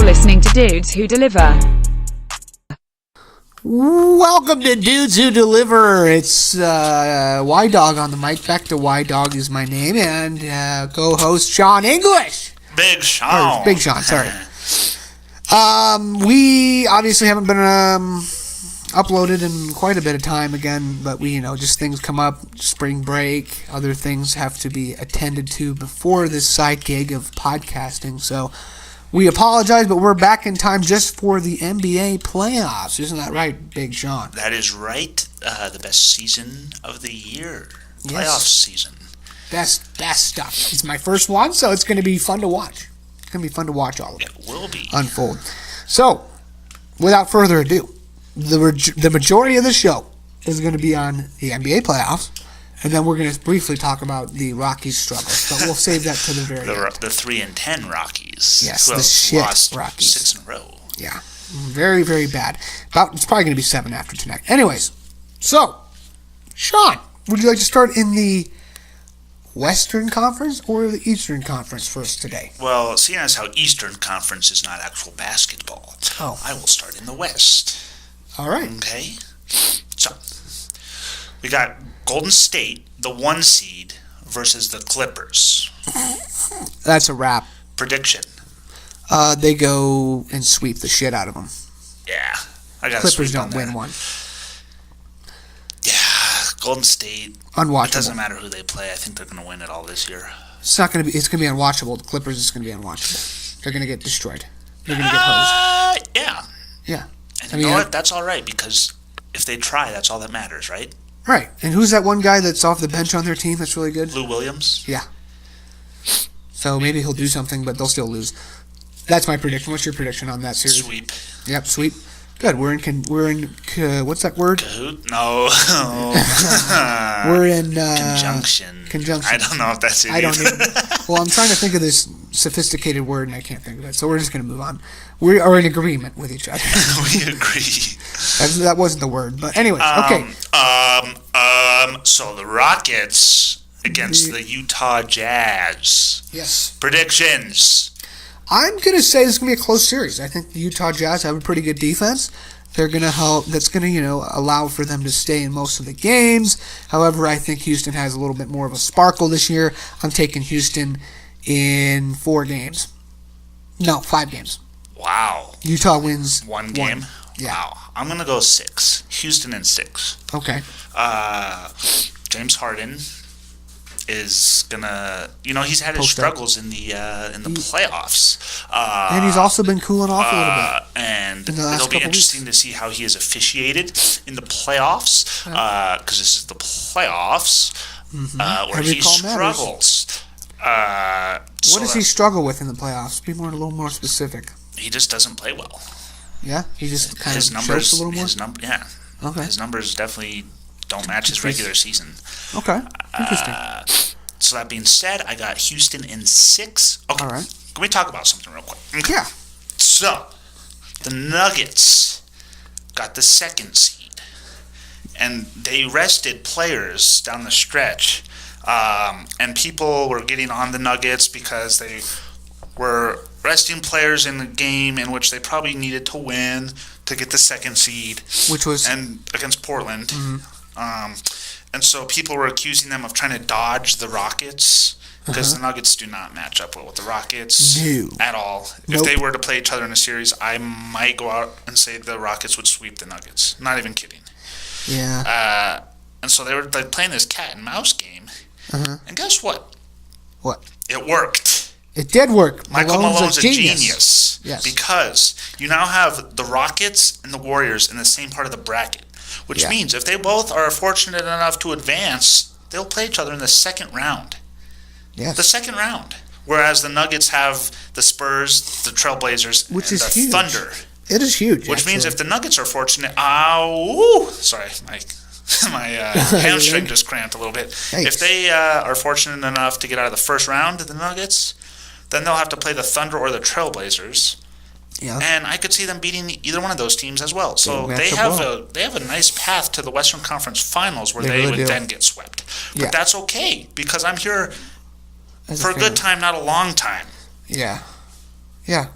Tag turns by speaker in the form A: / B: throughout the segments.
A: listening to Dudes Who Deliver.
B: Welcome to Dudes Who Deliver. It's Ydawg on the mic. Back to Ydawg is my name, and co-host Sean English.
C: Big Sean.
B: Big Sean, sorry. We obviously haven't been uploaded in quite a bit of time again, but we, just things come up, spring break, other things have to be attended to before this side gig of podcasting, so we apologize, but we're back in time just for the NBA playoffs. Isn't that right, Big Sean?
C: That is right. The best season of the year. Playoff season.
B: Best stuff. It's my first one, so it's going to be fun to watch. It's going to be fun to watch all of it.
C: It will be.
B: Unfold. So, without further ado, the majority of the show is going to be on the NBA playoffs, and then we're going to briefly talk about the Rockies' struggles, but we'll save that to the very end.
C: The 3-10 Rockies.
B: Yes,
C: who
B: the shit
C: lost
B: Rockies.
C: 6 in a row.
B: Yeah, very, very bad. It's probably going to be 7 after tonight. Anyways, so, Sean, would you like to start in the Western Conference or the Eastern Conference first today?
C: Well, seeing as how Eastern Conference is not actual basketball, I will start in the West.
B: All right.
C: Okay. So, we got Golden State, the 1 seed, versus the Clippers.
B: That's a wrap.
C: Prediction.
B: They go and sweep the shit out of them.
C: Yeah. I got
B: Clippers don't win one.
C: Yeah, Golden State.
B: Unwatchable.
C: It doesn't matter who they play. I think they're going to win it all this year.
B: It's not going to be. It's going to be unwatchable. The Clippers is going to be unwatchable. They're going to get destroyed. They're going to get hosed.
C: Yeah.
B: Yeah.
C: And you know what? That's all right, because if they try, that's all that matters, right?
B: Right. And who's that one guy that's off the bench on their team that's really good?
C: Lou Williams.
B: Yeah. So maybe he'll do something, but they'll still lose. That's my prediction. What's your prediction on that series?
C: Sweep.
B: Yep, sweep. Good. We're in what's that word?
C: Cahoot? No.
B: We're in
C: conjunction.
B: Conjunction.
C: I don't know if that's it.
B: I don't even. Well, I'm trying to think of this sophisticated word, and I can't think of it. So we're just going to move on. We are in agreement with each other.
C: We agree.
B: That wasn't the word, but anyways, okay.
C: So the Rockets against the Utah Jazz.
B: Yes.
C: Predictions.
B: I'm going to say this is going to be a close series. I think the Utah Jazz have a pretty good defense. They're going to help. That's going to, allow for them to stay in most of the games. However, I think Houston has a little bit more of a sparkle this year. I'm taking Houston in 4 games. No, 5 games.
C: Wow.
B: Utah wins
C: 1 game?
B: Yeah.
C: Wow. I'm going to go 6. Houston in 6.
B: Okay.
C: James Harden is gonna, he's had his struggles in the playoffs,
B: and he's also been cooling off a little bit.
C: And it'll be interesting to see how he is officiated in the playoffs, because this is the playoffs, where he struggles.
B: What does he struggle with in the playoffs? Be a little more specific.
C: He just doesn't play well.
B: Yeah, he just kind of chokes a little more.
C: Yeah. Okay. His numbers definitely don't match his regular season.
B: Okay. Interesting.
C: So that being said, I got Houston in 6. Okay.
B: All right.
C: Can we talk about something real quick? Okay.
B: Yeah.
C: So, the Nuggets got the 2nd seed. And they rested players down the stretch. And people were getting on the Nuggets because they were resting players in the game in which they probably needed to win to get the 2nd seed.
B: Which was?
C: And against Portland.
B: Mm-hmm.
C: And so people were accusing them of trying to dodge the Rockets, because the Nuggets do not match up well with the Rockets at all. If they were to play each other in a series, I might go out and say the Rockets would sweep the Nuggets. Not even kidding.
B: Yeah.
C: And so they were playing this cat and mouse game. And guess what?
B: What?
C: It worked.
B: It did work.
C: Michael Malone's a genius.
B: Yes.
C: Because you now have the Rockets and the Warriors in the same part of the bracket. Which means if they both are fortunate enough to advance, they'll play each other in the 2nd round.
B: Yes.
C: The 2nd round. Whereas the Nuggets have the Spurs, the Trailblazers, and the
B: huge.
C: Thunder.
B: It is huge.
C: Which means if the Nuggets are fortunate... sorry, my hamstring just cramped a little bit. Yikes. If they are fortunate enough to get out of the 1st round, the Nuggets, then they'll have to play the Thunder or the Trailblazers.
B: Yeah.
C: And I could see them beating either one of those teams as well. So they have a nice path to the Western Conference Finals where they would then get swept. But that's okay, because I'm here for a good time, not a long time.
B: Yeah. Yeah.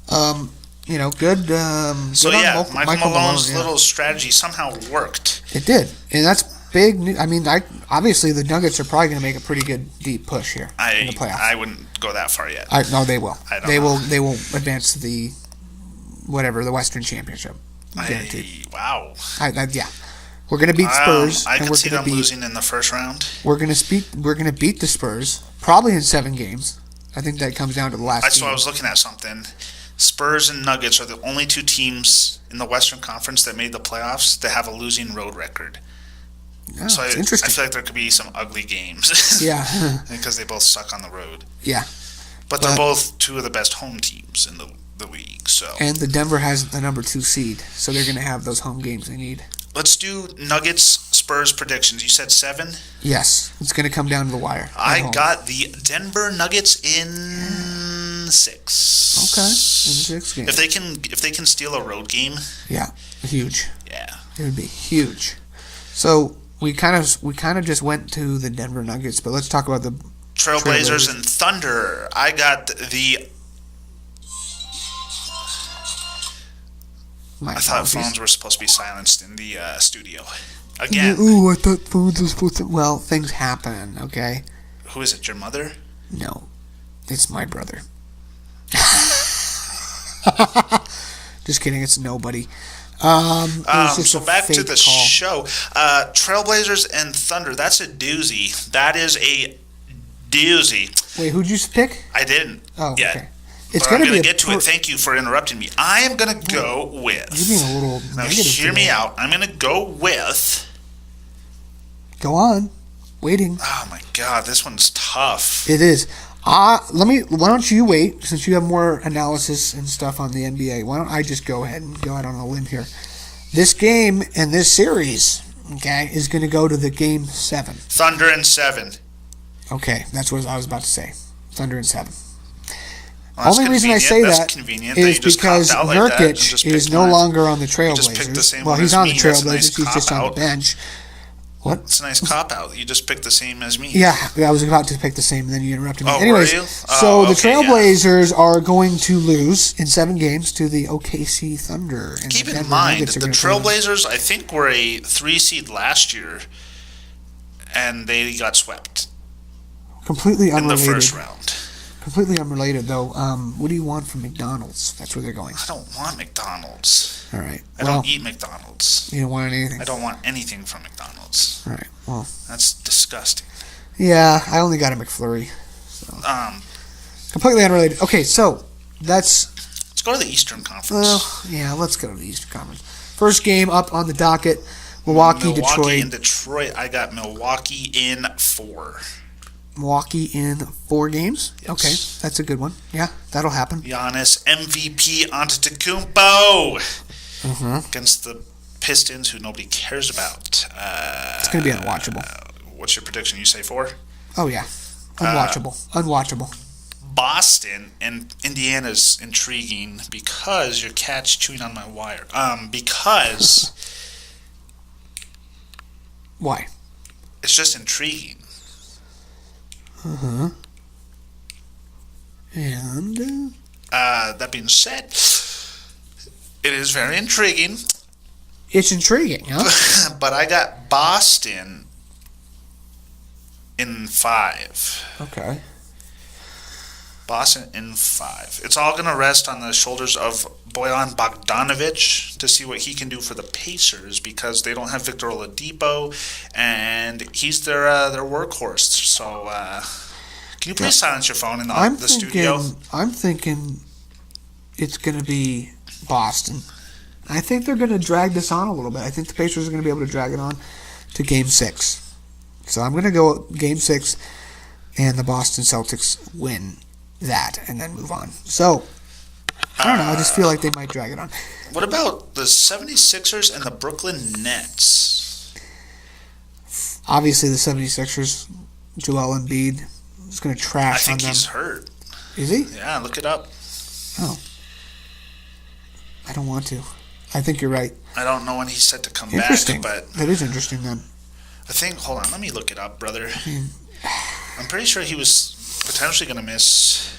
B: Good.
C: So
B: good on
C: yeah, Michael Malone's
B: Malone, yeah.
C: little strategy somehow worked.
B: It did, and that's big. I mean, obviously the Nuggets are probably going to make a pretty good deep push here in the playoffs.
C: I wouldn't go that far yet.
B: No, they will.
C: They
B: will. They will advance to the Western Championship. Guaranteed.
C: Wow.
B: Yeah. We're going to beat Spurs.
C: I
B: and
C: could
B: we're
C: see
B: gonna
C: them losing in the first round.
B: We're going to beat the Spurs probably in 7 games. I think that comes down to the last.
C: That's
B: game.
C: why I was looking at something. Spurs and Nuggets are the only 2 teams in the Western Conference that made the playoffs that have a losing road record.
B: Oh,
C: So
B: it's interesting.
C: I feel like there could be some ugly games.
B: Yeah.
C: Because they both suck on the road.
B: Yeah.
C: But they're both 2 of the best home teams in the league. So
B: And the Denver has the number 2 seed, so they're going to have those home games they need.
C: let's do Nuggets Spurs predictions. You said 7?
B: Yes, it's going to come down to the wire.
C: I got the Denver Nuggets in 6.
B: Okay, in 6 games.
C: If they can steal a road game,
B: Yeah, huge.
C: yeah.
B: It would be huge. So we kind of just went to the Denver Nuggets, but let's talk about the
C: Trailblazers and Thunder. I got the.
B: My
C: I thought
B: apologies.
C: phones were supposed to be silenced in the studio. Again,
B: Ooh, I thought phones were supposed to. Well, things happen. Okay.
C: who is it? Your mother?
B: No, it's my brother. Just kidding. It's nobody. It was just
C: So
B: a
C: back to
B: fake
C: the
B: call.
C: show. Trailblazers and Thunder. That's a doozy. That is a doozy.
B: Wait, who'd you pick?
C: I didn't.
B: Oh,
C: yet.
B: okay. It's
C: But I'm
B: going
C: going
B: to
C: to get to it. Thank you for interrupting me. I am going to go with.
B: You're being a little
C: Now
B: negative
C: hear me
B: today.
C: out. I'm going to go with.
B: Go on. Waiting.
C: Oh my God, this one's tough.
B: It is. Why don't you wait, since you have more analysis and stuff on the NBA? Why don't I just go ahead on a limb here? This game and this series, okay, is going to go to the game 7.
C: Thunder and 7.
B: Okay, that's what I was about to say. Thunder and 7.
C: Well, that's
B: Only reason I say
C: convenient.
B: that
C: That's convenient that
B: is
C: you just
B: because
C: copped out like that and
B: Nurkic
C: just
B: is
C: picked
B: no
C: one.
B: longer on the
C: just picked the
B: Trailblazers.
C: same
B: Well,
C: one
B: he's
C: as
B: on the
C: me. That's a
B: Trailblazers.
C: nice
B: He's just on the
C: cop-out.
B: bench. What?
C: It's a nice cop out. You just picked the same as me.
B: Yeah, I was about to pick the same, and then you interrupted me.
C: Oh,
B: Anyways,
C: were you?
B: so
C: Oh,
B: the
C: okay, yeah.
B: Trailblazers are going to lose in 7 games to the OKC Thunder. And
C: Keep
B: the
C: in
B: Denver
C: mind,
B: Nuggets are
C: the
B: gonna play them.
C: Trailblazers, I think, were a 3 seed last year, and they got swept
B: Completely
C: in the
B: unrelated.
C: first round.
B: Completely unrelated, though. What do you want from McDonald's? That's where they're going.
C: I don't want McDonald's.
B: All right.
C: I don't eat McDonald's.
B: You don't want anything.
C: I don't want anything from McDonald's.
B: All right. Well,
C: That's disgusting.
B: yeah, I only got a McFlurry. Completely unrelated. Okay, so that's.
C: Let's go to the Eastern Conference.
B: Well, yeah, let's go to the Eastern Conference. First game up on the docket: Milwaukee, Detroit.
C: and Detroit. I got Milwaukee in 4.
B: Milwaukee in 4 games.
C: Yes.
B: Okay, that's a good one. Yeah, that'll happen.
C: Giannis MVP Antetokounmpo
B: Mm-hmm.
C: against the Pistons, who nobody cares about.
B: It's going to be unwatchable.
C: What's your prediction? You say 4?
B: Oh yeah, unwatchable. Unwatchable.
C: Boston and Indiana's intriguing because your cat's chewing on my wire. Because
B: Why?
C: it's just intriguing.
B: Uh-huh. And
C: That being said, it is very intriguing.
B: it's intriguing, huh?
C: But I got Boston in 5.
B: Okay.
C: Boston in 5. It's all going to rest on the shoulders of Bojan Bogdanovic to see what he can do for the Pacers because they don't have Victor Oladipo, and he's their workhorse. So, can you please silence your phone in the studio?
B: I'm thinking it's going to be Boston. I think they're going to drag this on a little bit. I think the Pacers are going to be able to drag it on to Game 6. So I'm going to go Game 6, and the Boston Celtics win that and then move on. So, I don't know. I just feel like they might drag it on.
C: What about the 76ers and the Brooklyn Nets?
B: Obviously, the 76ers, Joel Embiid, is going to
C: I
B: trash on
C: think
B: them.
C: he's hurt.
B: Is he?
C: Yeah, look it up.
B: Oh. I don't want to. I think you're right.
C: I don't know when he's set to come back,
B: Interesting.
C: but
B: That is interesting then.
C: I think, hold on, let me look it up, brother. I'm pretty sure he was potentially going to miss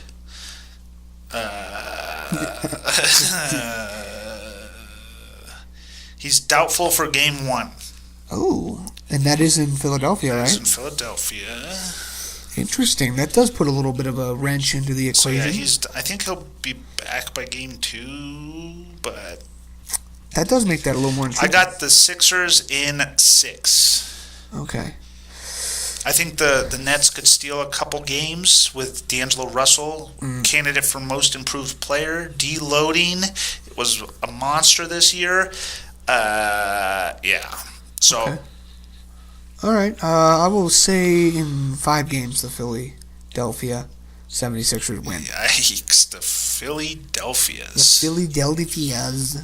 C: He's doubtful for game 1.
B: Oh, and that is in Philadelphia, right?
C: That's in Philadelphia.
B: Interesting. That does put a little bit of a wrench into the equation.
C: So yeah, I think he'll be back by game 2, but
B: that does make that a little more intriguing.
C: I got the Sixers in 6.
B: Okay.
C: I think the Nets could steal a couple games with D'Angelo Russell, candidate for most improved player. Deloading was a monster this year. Yeah. So.
B: Okay. All right. I will say in 5 games, the Philadelphia 76ers win.
C: Yikes. The Philadelphias.
B: The Philadelphias.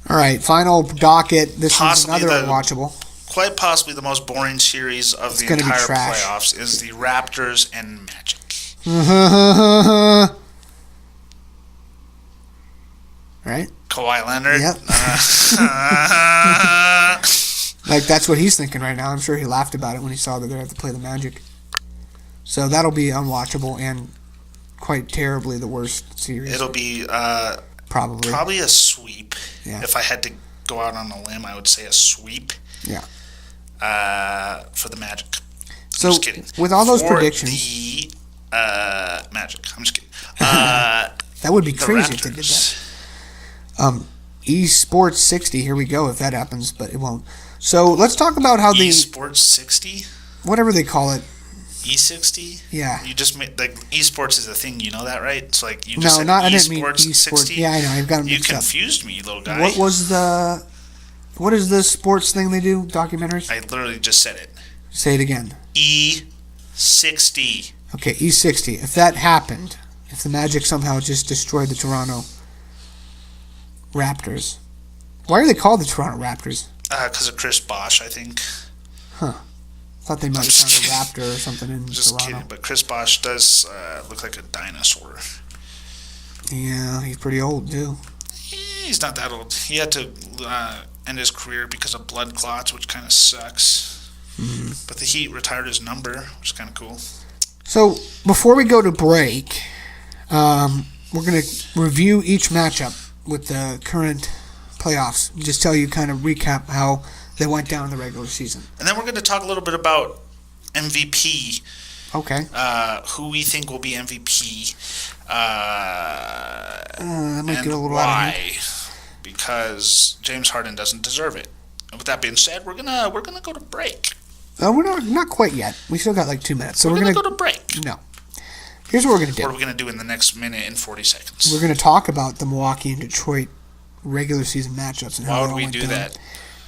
B: All right. Final docket. This is another unwatchable.
C: Quite possibly the most boring series of the entire playoffs is the Raptors and Magic.
B: Right?
C: Kawhi Leonard.
B: Yep. Like, that's what he's thinking right now. I'm sure he laughed about it when he saw that they have to play the Magic. So that'll be unwatchable and quite terribly the worst series.
C: It'll be
B: probably
C: a sweep.
B: Yeah.
C: If I had to go out on a limb, I would say a sweep.
B: Yeah.
C: For the Magic.
B: So,
C: I'm just kidding.
B: With all those
C: for
B: predictions,
C: the Magic. I'm just kidding.
B: that would be crazy if they did that. Esports 60. Here we go. If that happens, but it won't. So let's talk about how the
C: Esports 60,
B: whatever they call it,
C: E60.
B: Yeah.
C: You just made like esports is a thing. You know that, right? It's like you just said
B: I didn't mean
C: esports
B: esports.
C: 60.
B: Yeah, I know. I've got them
C: You
B: mixed up.
C: confused me, little guy.
B: What is the sports thing they do? Documentaries?
C: I literally just said it.
B: Say it again.
C: E60.
B: Okay, E60. If that happened, if the Magic somehow just destroyed the Toronto Raptors, why are they called the Toronto Raptors?
C: Because of Chris Bosh, I think.
B: Huh. Thought they might have found a raptor or something in
C: Just
B: Toronto.
C: kidding, but Chris Bosh does look like a dinosaur.
B: Yeah, he's pretty old too.
C: He's not that old. He had to end his career because of blood clots, which kind of sucks.
B: Mm-hmm.
C: But the Heat retired his number, which is kind of cool.
B: So before we go to break, we're going to review each matchup with the current playoffs. Just tell you, kind of recap how they went down in the regular season.
C: And then we're going to talk a little bit about MVP.
B: Okay.
C: Who we think will be MVP.
B: That might
C: and
B: get a little
C: why?
B: out of hand.
C: Because James Harden doesn't deserve it. And with that being said, we're gonna go to break.
B: We're not quite yet. We still got like 2 minutes. So we're
C: gonna
B: gonna
C: go to break.
B: No. Here's what we're gonna do.
C: What are we gonna do in the next minute and 40 seconds?
B: We're gonna talk about the Milwaukee and Detroit regular season matchups and how
C: Why
B: they
C: would
B: all
C: we
B: went
C: do
B: down.
C: that?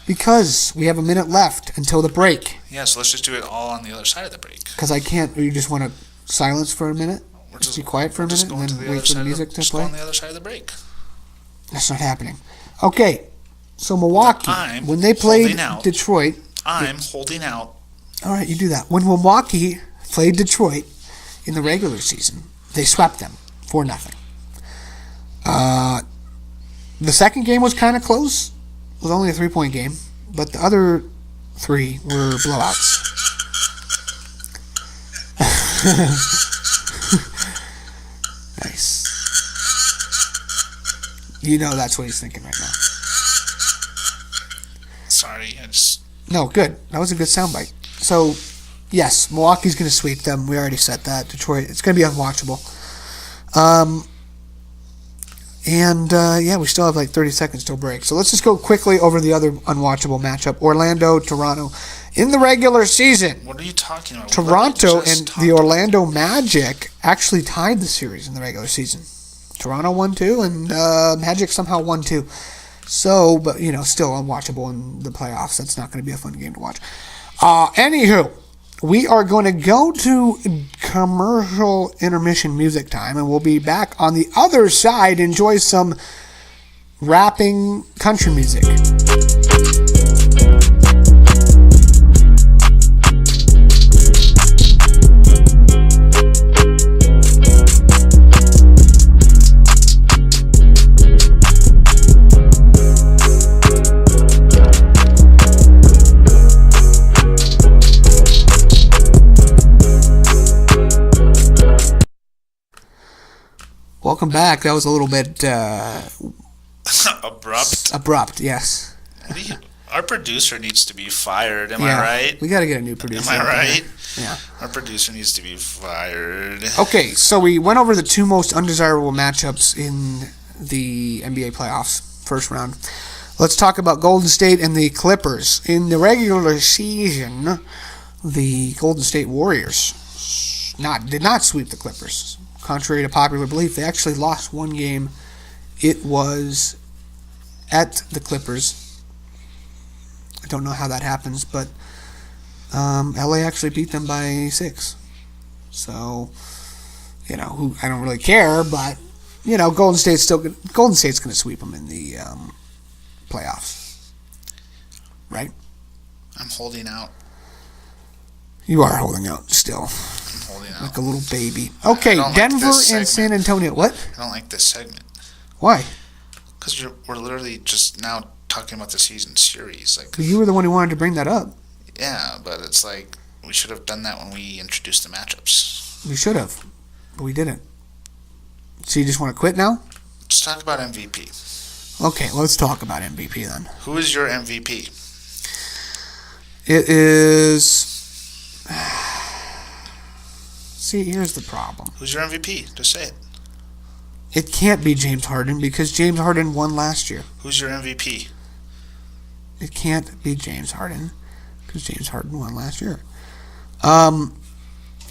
B: Because we have a minute left until the break.
C: Yeah, so let's just do it all on the other side of the break.
B: Because I can't. You just want to silence for a minute?
C: We're
B: Just be quiet for a minute and then wait for the music to
C: just
B: play?
C: go on the other side of the break.
B: That's not happening. Okay, so Milwaukee,
C: I'm
B: when they played
C: holding out.
B: Detroit...
C: I'm holding out.
B: All right, you do that. When Milwaukee played Detroit in the regular season, they swept them 4-0. The second game was kind of close. It was only a 3-point game, but the other 3 were blowouts. Nice. You know that's what he's thinking right now.
C: Sorry, I just...
B: No, good. That was a good soundbite. So, yes, Milwaukee's going to sweep them. We already said that. Detroit, it's going to be unwatchable. Yeah, we still have like 30 seconds till break. So let's just go quickly over the other unwatchable matchup. Orlando, Toronto. In the regular season,
C: What are you talking about?
B: Toronto and the Orlando Magic actually tied the series in the regular season. Toronto won 2, and Magic somehow won 2. So, but, still unwatchable in the playoffs. That's not going to be a fun game to watch. Anywho, we are going to go to commercial intermission music time, and we'll be back on the other side. Enjoy some rapping country music. Welcome back. That was a little bit
C: Abrupt.
B: Yes.
C: Our producer needs to be fired. Am I right?
B: We got to get a new producer.
C: Am I right?
B: Yeah.
C: Our producer needs to be fired.
B: Okay, so we went over the two most undesirable matchups in the NBA playoffs, first round. Let's talk about Golden State and the Clippers. In the regular season, the Golden State Warriors did not sweep the Clippers. Contrary to popular belief, they actually lost one game. It was at the Clippers. I don't know how that happens, but LA actually beat them by 6. So, I don't really care, but Golden State's going to sweep them in the playoffs, right?
C: I'm holding out.
B: You are holding out still.
C: I'm holding out.
B: Like a little baby. Okay, Denver and San Antonio. What?
C: I don't like this segment.
B: Why?
C: Because we're literally just now talking about the season series. Like,
B: you were the one who wanted to bring that up.
C: Yeah, but it's like we should have done that when we introduced the matchups.
B: We should have, but we didn't. So you just want to quit now?
C: Let's talk about MVP.
B: Okay, let's talk about MVP then.
C: Who is your MVP?
B: It is... See, here's the problem.
C: Who's your MVP? Just say it.
B: It can't be James Harden because James Harden won last year.
C: Who's your MVP?
B: It can't be James Harden because James Harden won last year.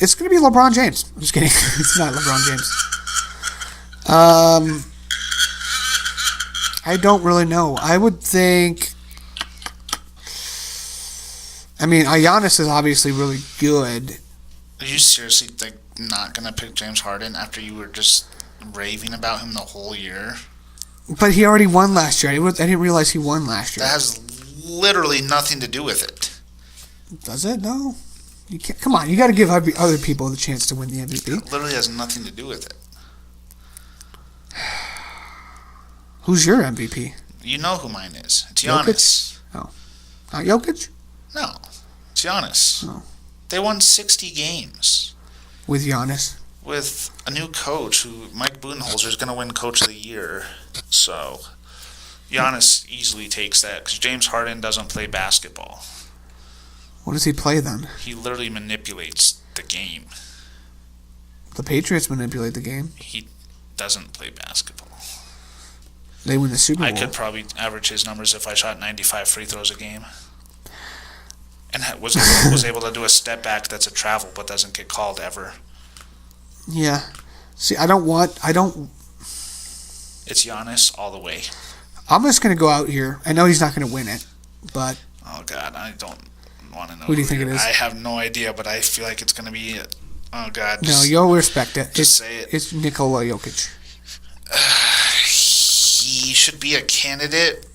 B: It's going to be LeBron James. I'm just kidding. It's not LeBron James. I don't really know. I would think... Giannis is obviously really good.
C: Are you seriously not going to pick James Harden after you were just raving about him the whole year?
B: But he already won last year. I didn't realize he won last year.
C: That has literally nothing to do with it.
B: Does it? No. You can't. Come on, you got to give other people the chance to win the MVP.
C: It literally has nothing to do with it.
B: Who's your MVP?
C: You know who mine is. It's Giannis.
B: Oh. Not Jokic?
C: No. It's Giannis.
B: Oh.
C: They won 60 games.
B: With Giannis?
C: With a new coach who, Mike Budenholzer, is going to win Coach of the Year. So, Giannis easily takes that because James Harden doesn't play basketball.
B: What does he play then?
C: He literally manipulates the game.
B: The Patriots manipulate the game.
C: He doesn't play basketball.
B: They win the Super Bowl.
C: I could probably average his numbers if I shot 95 free throws a game. And was able to do a step back that's a travel but doesn't get called ever.
B: Yeah. See, It's
C: Giannis all the way.
B: I'm just going to go out here. I know he's not going to win it, but...
C: Oh, God, I don't want to know.
B: Who do you think it is?
C: I have no idea, but I feel like it's going to be... Oh, God.
B: No, you'll respect it.
C: Just say it.
B: It's Nikola Jokic.
C: He should be a candidate,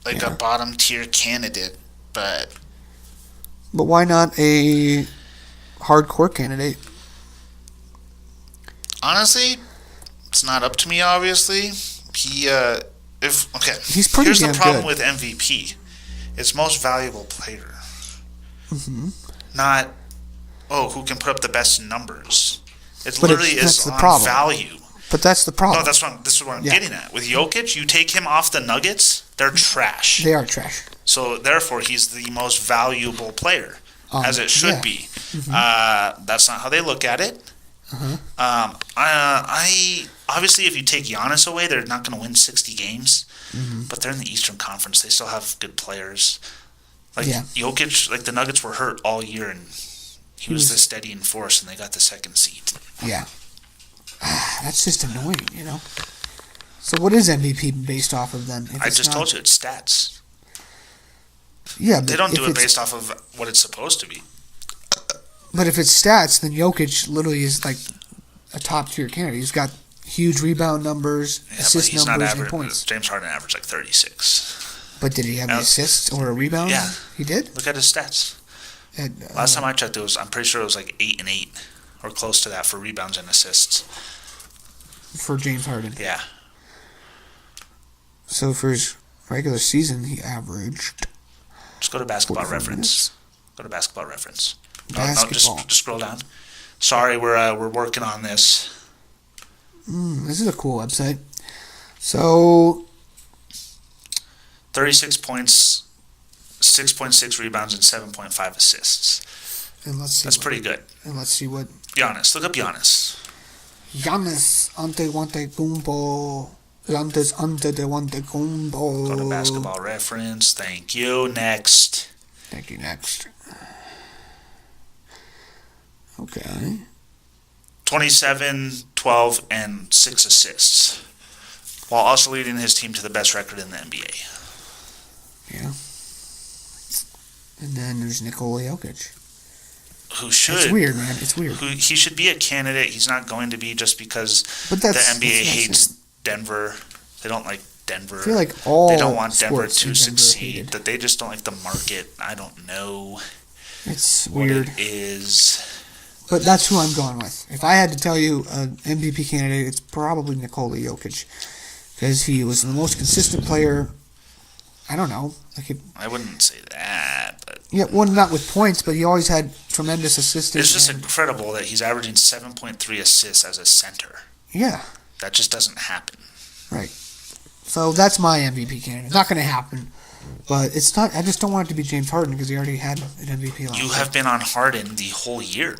C: a bottom-tier candidate, but
B: why not a hardcore candidate?
C: Honestly, it's not up to me, obviously. He's
B: pretty
C: here's the
B: damn
C: problem
B: good.
C: with MVP. It's most valuable player.
B: Mm-hmm.
C: Not, who can put up the best numbers. It
B: But
C: literally
B: that's
C: is
B: the
C: on
B: problem.
C: value.
B: But that's the problem.
C: No, this is what I'm getting at. With Jokic, you take him off the Nuggets, they're trash.
B: They are trash.
C: So, therefore, he's the most valuable player, as it should be.
B: Mm-hmm.
C: That's not how they look at it.
B: Uh-huh.
C: I obviously, if you take Giannis away, they're not going to win 60 games.
B: Mm-hmm.
C: But they're in the Eastern Conference. They still have good players. Jokic, the Nuggets were hurt all year, and he was the steadying force, and they got the second seed.
B: Yeah. That's just annoying, So what is MVP based off of then?
C: I just told you, it's stats.
B: Yeah, but
C: they don't do it based off of what it's supposed to be.
B: But if it's stats, then Jokic literally is like a top-tier candidate. He's got huge rebound numbers, assist numbers, and points.
C: James Harden averaged like 36.
B: But did he have an assist or a rebound?
C: Yeah.
B: He did?
C: Look at his stats. Last time I checked, I'm pretty sure it was like 8 and 8, or close to that for rebounds and assists.
B: For James Harden?
C: Yeah.
B: So for his regular season, he averaged...
C: Just go to Basketball Reference. Go to Basketball Reference.
B: Basketball.
C: Just scroll down. Sorry, we're working on this.
B: This is a cool website. So
C: 36 points, 6.6 rebounds, and 7.5 assists.
B: and let's see.
C: That's pretty good.
B: And let's see what
C: Giannis. Look up Giannis.
B: Giannis Antetokounmpo. Giannis Antetokounmpo.
C: Go to Basketball Reference. Thank you. Next.
B: Thank you. Next. Okay.
C: 27, 12, and 6 assists, while also leading his team to the best record in the NBA.
B: Yeah. And then there's Nikola Jokic.
C: Who should?
B: It's weird, man. It's weird.
C: He should be a candidate. He's not going to be just because the NBA hates Denver. They don't like Denver.
B: I feel like all
C: they don't want Denver to
B: Denver
C: succeed.
B: hated.
C: That they just don't like the market. I don't know.
B: It's
C: what
B: weird.
C: It is.
B: But that's who I'm going with. If I had to tell you an MVP candidate, it's probably Nikola Jokic. Because he was the most consistent player. I don't know.
C: I wouldn't say that, but
B: yeah, well, not with points, but he always had tremendous assists.
C: it's just incredible that he's averaging 7.3 assists as a center.
B: Yeah.
C: That just doesn't happen.
B: Right. So that's my MVP candidate. It's not going to happen. But it's not. I just don't want it to be James Harden because he already had an MVP last year.
C: You have been on Harden the whole year.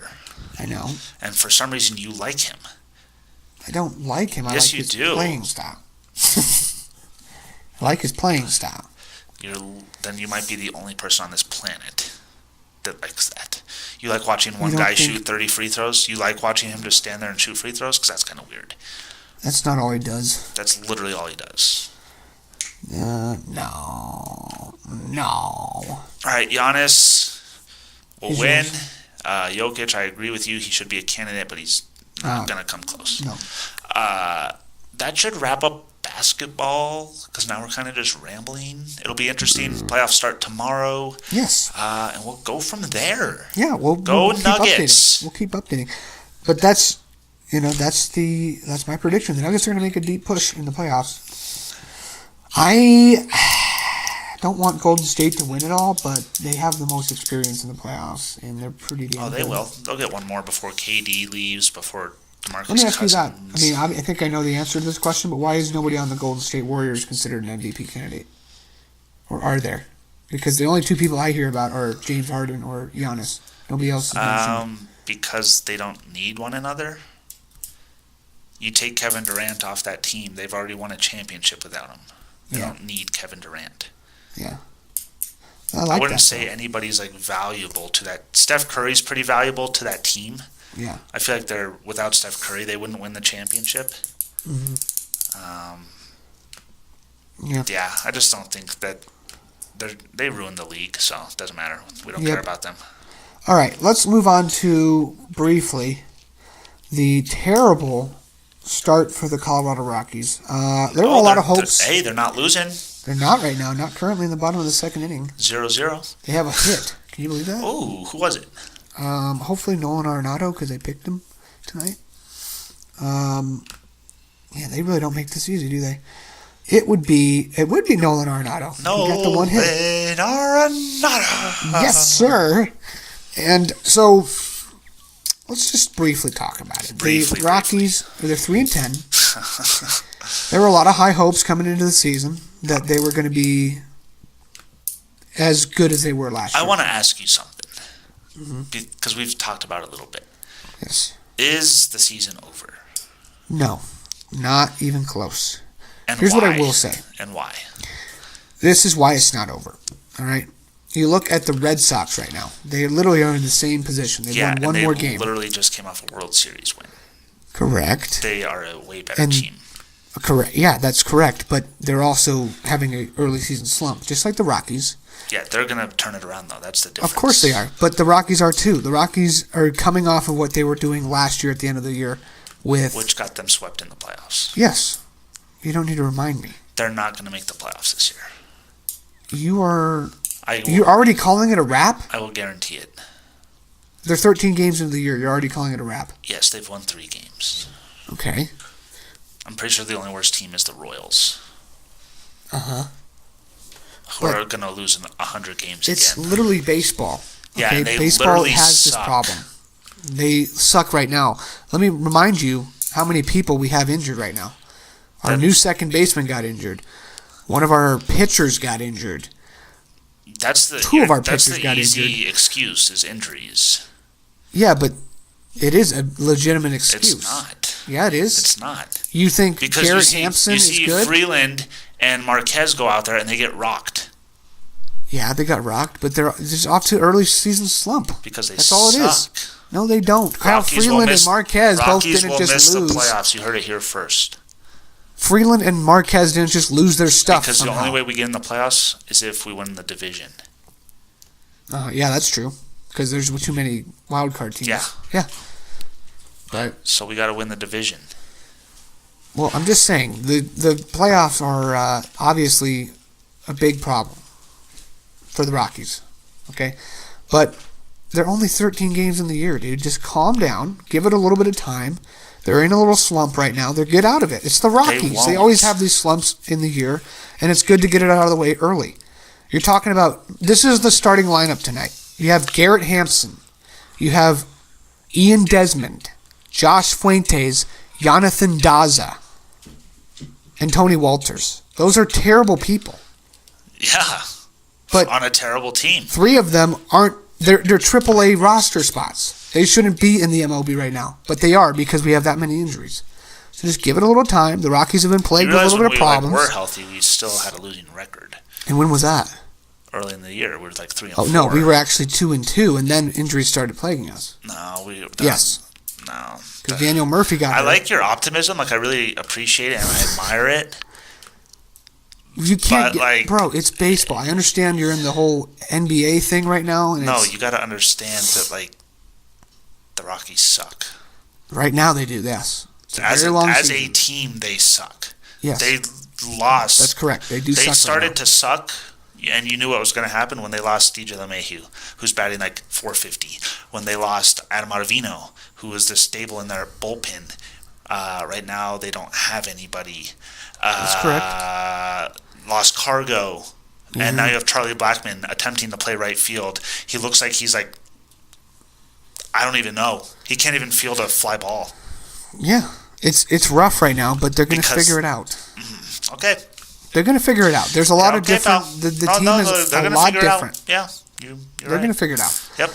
B: I know.
C: And for some reason, you like him.
B: I don't like him. I
C: Yes,
B: like
C: you
B: his
C: do.
B: playing style. I like his playing style.
C: Then you might be the only person on this planet that likes that. You like watching one
B: You don't
C: guy
B: think-
C: shoot 30 free throws? You like watching him just stand there and shoot free throws? Because that's kind of weird.
B: That's not all he does.
C: That's literally all he does.
B: No.
C: All right, Giannis will
B: He's
C: win.
B: yours.
C: Jokic, I agree with you. He should be a candidate, but he's not going to come close.
B: No.
C: That should wrap up basketball because now we're kind of just rambling. It'll be interesting. Playoffs start tomorrow.
B: Yes.
C: And we'll go from there.
B: Yeah, we'll keep
C: Nuggets.
B: updating. We'll keep updating. But that's my prediction. The Nuggets are going to make a deep push in the playoffs. I don't want Golden State to win it all, but they have the most experience in the playoffs, and they're pretty damn
C: Oh, they
B: good.
C: will. They'll get one more before KD leaves, before DeMarcus
B: Let me ask you that.
C: Cousins.
B: I think I know the answer to this question, but why is nobody on the Golden State Warriors considered an MVP candidate? Or are there? Because the only two people I hear about are James Harden or Giannis. Nobody else is mentioned.
C: Because they don't need one another. You take Kevin Durant off that team, they've already won a championship without him. They don't need Kevin Durant.
B: Yeah.
C: I wouldn't say anybody's valuable to that. Steph Curry's pretty valuable to that team.
B: Yeah.
C: I feel like without Steph Curry, they wouldn't win the championship.
B: Mm-hmm.
C: Yeah, I just don't think that they ruined the league, so it doesn't matter. We don't care about them.
B: All right, let's move on to, briefly, the terrible start for the Colorado Rockies. There were a lot of hopes.
C: They're not losing.
B: They're not right now, not currently in the bottom of the second inning.
C: 0-0.
B: They have a hit. Can you believe that?
C: Oh, who was it?
B: Hopefully Nolan Arenado, because they picked him tonight. Yeah, they really don't make this easy, do they? It would be Nolan Arenado. He got the one hit.
C: Arenado.
B: Yes, sir. And so, let's just briefly talk about it. The Rockies, they're 3-10. There were a lot of high hopes coming into the season that they were going to be as good as they were last year.
C: I want to ask you something, because we've talked about it a little bit.
B: Yes.
C: Is the season over?
B: No, not even close.
C: And
B: Here's
C: why?
B: what I will say.
C: And why?
B: This is why it's not over. All right? You look at the Red Sox right now. They literally are in the same position. They've won one more game.
C: They literally just came off a World Series win.
B: Correct.
C: They are a way better team.
B: Correct. Yeah, that's correct. But they're also having an early season slump, just like the Rockies.
C: Yeah, they're going to turn it around, though. That's the difference.
B: Of course they are. But the Rockies are, too. The Rockies are coming off of what they were doing last year at the end of the year with...
C: Which got them swept in the playoffs.
B: Yes. You don't need to remind me.
C: They're not going to make the playoffs this year.
B: You're already calling it a wrap?
C: I will guarantee it.
B: They're 13 games into the year. You're already calling it a wrap?
C: Yes, they've won 3 games.
B: Okay.
C: I'm pretty sure the only worst team is the Royals.
B: Uh-huh.
C: Who are going to lose in 100 games
B: It's
C: again.
B: literally baseball.
C: Yeah,
B: okay?
C: and they
B: baseball
C: literally
B: has
C: suck.
B: this problem. They suck right now. Let me remind you, how many people we have injured right now. Our new second baseman got injured. One of our pitchers got injured. Two of our pitchers got injured.
C: That's the easy excuse is injuries.
B: Yeah, but it is a legitimate excuse.
C: It's not.
B: Yeah, it is.
C: It's not.
B: You think
C: because
B: Garrett Hampson is good?
C: You see Freeland and Marquez go out there and they get rocked.
B: Yeah, they got rocked, but they're just off to early season slump.
C: Because
B: That's all it is. No, they don't. Kyle Freeland and Marquez both didn't just lose.
C: Rockies will miss the playoffs. You heard it here first.
B: Freeland and Marquez didn't just lose their stuff
C: because
B: somehow.
C: The only way we get in the playoffs is if we win the division.
B: Yeah, that's true. Because there's too many wild card teams. Yeah. Right.
C: So we got to win the division.
B: Well, I'm just saying the playoffs are obviously a big problem for the Rockies. Okay, but they're only 13 games in the year, dude. Just calm down. Give it a little bit of time. They're in a little slump right now. They'll get out of it. It's the Rockies. They always have these slumps in the year, and it's good to get it out of the way early. You're talking about, this is the starting lineup tonight. You have Garrett Hampson. You have Ian Desmond, Josh Fuentes, Jonathan Daza, and Tony Walters. Those are terrible people.
C: Yeah.
B: But
C: on a terrible team.
B: 3 of them aren't, they're AAA roster spots. They shouldn't be in the MLB right now, but they are because we have that many injuries. So just give it a little time. The Rockies have been plagued with a little bit of problems.
C: When we were healthy, we still had a losing record.
B: And when was that?
C: Early in the year, we were like 3-4.
B: Oh no, we were actually 2-2, and then injuries started plaguing us.
C: No,
B: yes.
C: No,
B: because Daniel Murphy got hurt.
C: I like your optimism. Like I really appreciate it and I admire it.
B: You can't, bro. It's baseball. I understand you're in the whole NBA thing right now. And
C: no, you got to understand that like the Rockies suck.
B: Right now, they do. Yes.
C: As a team, they suck.
B: Yes.
C: They lost.
B: That's correct. They do.
C: They started to suck, and you knew what was going to happen when they lost DJ LeMahieu, who's batting like .450. When they lost Adam Ottavino, who was the staple in their bullpen. Right now, they don't have anybody.
B: That's correct.
C: Lost Cargo, and now you have Charlie Blackmon attempting to play right field. He looks like he's like, I don't even know. He can't even field a fly ball.
B: Yeah, it's rough right now, but they're going to figure it out.
C: Okay.
B: They're going to figure it out. There's a lot of different. The team is a lot different.
C: Yeah,
B: they're going to figure it out.
C: Yep.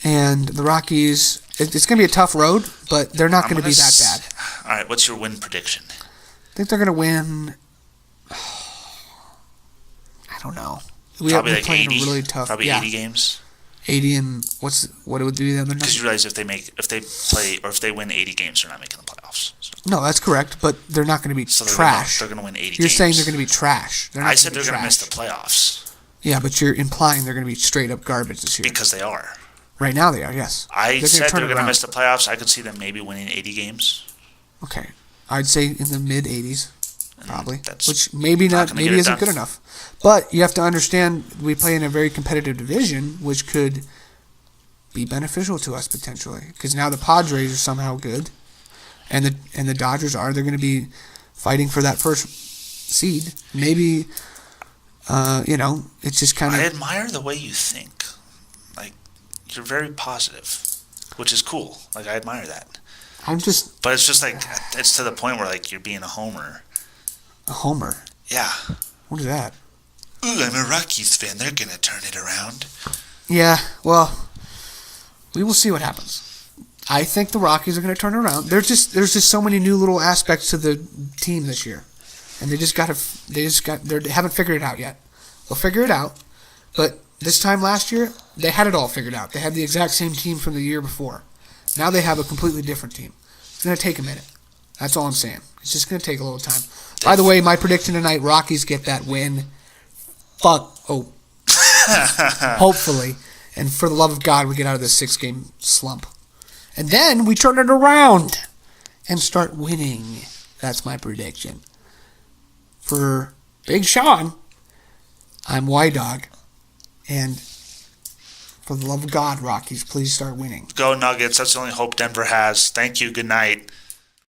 B: And the Rockies, it's going to be a tough road, but they're not going to be that bad.
C: All right, what's your win prediction?
B: I think they're going to win. I don't know.
C: Probably like 80.
B: Really tough.
C: Probably 80 games.
B: 80 and what would be the other number?
C: Because you realize if they win 80 games, they're not making the playoffs. So.
B: No, that's correct, but they're not going to be trash.
C: They're going to win 80 games.
B: You're saying they're going to be trash.
C: I said they're going to miss the playoffs.
B: Yeah, but you're implying they're going to be straight up garbage this year.
C: Because they are.
B: Right now they are, yes.
C: I said they're going to miss the playoffs. I could see them maybe winning 80 games.
B: Okay. I'd say in the mid-80s, probably. Which maybe isn't good enough. But you have to understand we play in a very competitive division, which could be beneficial to us potentially. Because now the Padres are somehow good, and the Dodgers are. They're going to be fighting for that first seed. Maybe, it's just kind of.
C: I admire the way you think. Like, you're very positive, which is cool. Like, I admire that. But it's just like, it's to the point where, like, you're being a homer.
B: A homer?
C: Yeah.
B: What is that?
C: Ooh, I'm a Rockies fan. They're going to turn it around.
B: Yeah, well, we will see what happens. I think the Rockies are going to turn it around. There's just so many new little aspects to the team this year. And they haven't figured it out yet. They'll figure it out. But this time last year, they had it all figured out. They had the exact same team from the year before. Now they have a completely different team. It's going to take a minute. That's all I'm saying. It's just going to take a little time. By the way, my prediction tonight, Rockies get that win. Hopefully. And for the love of God, we get out of this 6-game slump. And then we turn it around and start winning. That's my prediction. For Big Sean, I'm Ydawg. And for the love of God, Rockies, please start winning.
C: Go Nuggets. That's the only hope Denver has. Thank you. Good night.